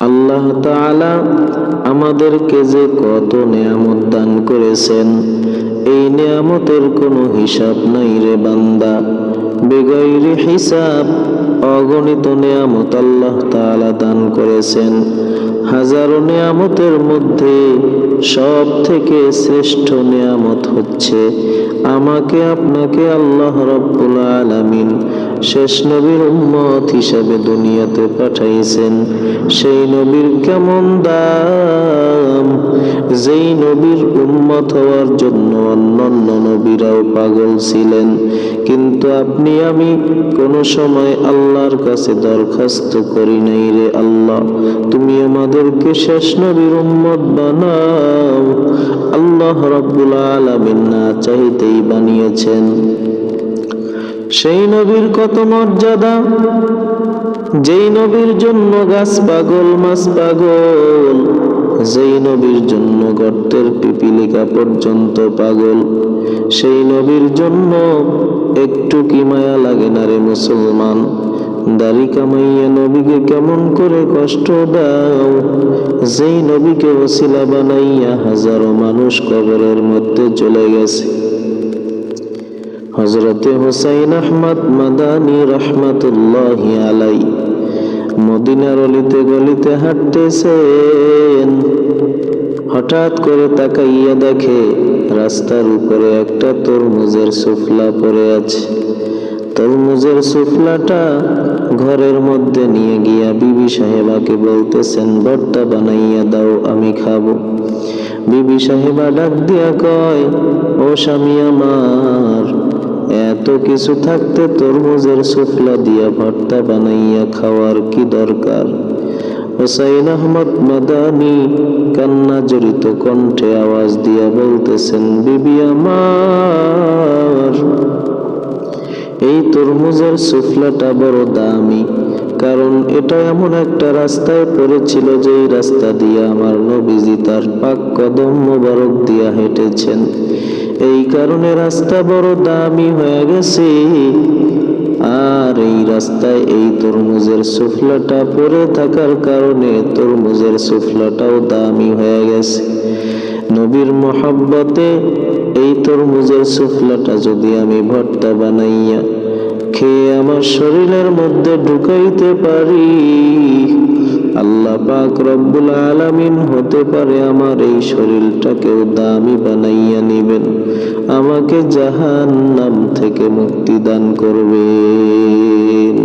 আল্লাহ তাআলা আমাদেরকে যে কত নেয়ামত দান করেছেন, এই নেয়ামতের কোনো হিসাব নাই রে বান্দা। বেগাইরে হিসাব অগণিত নেয়ামত আল্লাহ তাআলা দান করেছেন। হাজারো নেয়ামতের মধ্যে সব থেকে শ্রেষ্ঠ নেয়ামত হচ্ছে আমাকে আপনাকে আল্লাহ রাব্বুল আলামিন শেষ নবীর উম্মত হিসাবে দুনিয়াতে পাঠাইছেন। সেই নবীর কেমন দাম! যেই নবীর উম্মত হওয়ার জন্য অন্যান্য নবীরাও পাগল ছিলেন, কিন্তু আপনি আমি কোনো সময় আল্লাহর কাছে দরখাস্ত করি নাই রে আল্লাহ, তুমি আমাদেরকে শেষ নবীর উম্মত বানাও। আল্লাহ রাব্বুল আলামিন না চাইতেই বানিয়েছেন। সেই নবীর কত মর্যাদা, যেই নবীর জন্য গাছ পাগল মাছ পাগল, যেই নবীর জন্য গর্তের পিপিলিকা পর্যন্ত পাগল, সেই নবীর জন্য একটু কি মায়া লাগে না রে মুসলমান? দাড়ি কামাইয়া নবীকে কেমন করে কষ্ট দাও। যেই নবীকে ওসিলা বানাইয়া হাজারো মানুষ কবরের মধ্যে চলে গেছে। হযরতে হুসাইন আহমদ মাদানী রাহমাতুল্লাহি আলাইহি মদিনার অলিতে গলিতে হাঁটতেছেন। হঠাৎ করে তাকাইয়া দেখে রাস্তার উপরে একটা তরমুজের সুফলা পড়ে আছে। তরমুজের সুফলাটা ঘরের মধ্যে নিয়ে গিয়া বিবি সাহেবাকে বলতেছেন, ভর্তা বানাইয়া দাও, আমি খাবো। বিবি সাহেবা ডাক দিয়া কয়, ও স্বামী আমার, এত কিছু থাকতে তরমুজের সুফলা দিয়া ভর্তা বানাইয়া খাওয়ার কি দরকার? হুসাইন আহমদ মাদানী কান্না জড়িত কণ্ঠে আওয়াজ দিয়া বলতেছেন, বিবি আমার, এই তরমুজের সুফলাটা বড় দামি, কারণ এটা এমন একটা রাস্তায় পড়েছিল যেই রাস্তা দিয়ে আমার নবীজি তার পাক কদম মোবারক দিয়া হেঁটেছেন। এই কারণে রাস্তা বড় দামি হয়ে গেছে। আর এই রাস্তায় এই তরমুজের সুফলাটা পড়ে থাকার কারণে তরমুজের সুফলাটাও দামি হয়ে গেছে। নবীর মহব্বতে এই তরমুজের সুফলাটা যদি আমি ভর্তা বানাইয়া খেয়ে আমার শরীরের মধ্যে ঢুকাইতে পারি, আল্লাহ পাক রব্বুল আলামিন হতে পারে আমার এই শরীরটাকেও দামি বানাইয়া নিবেন, আমাকে জাহান্নাম থেকে মুক্তি দান করবেন।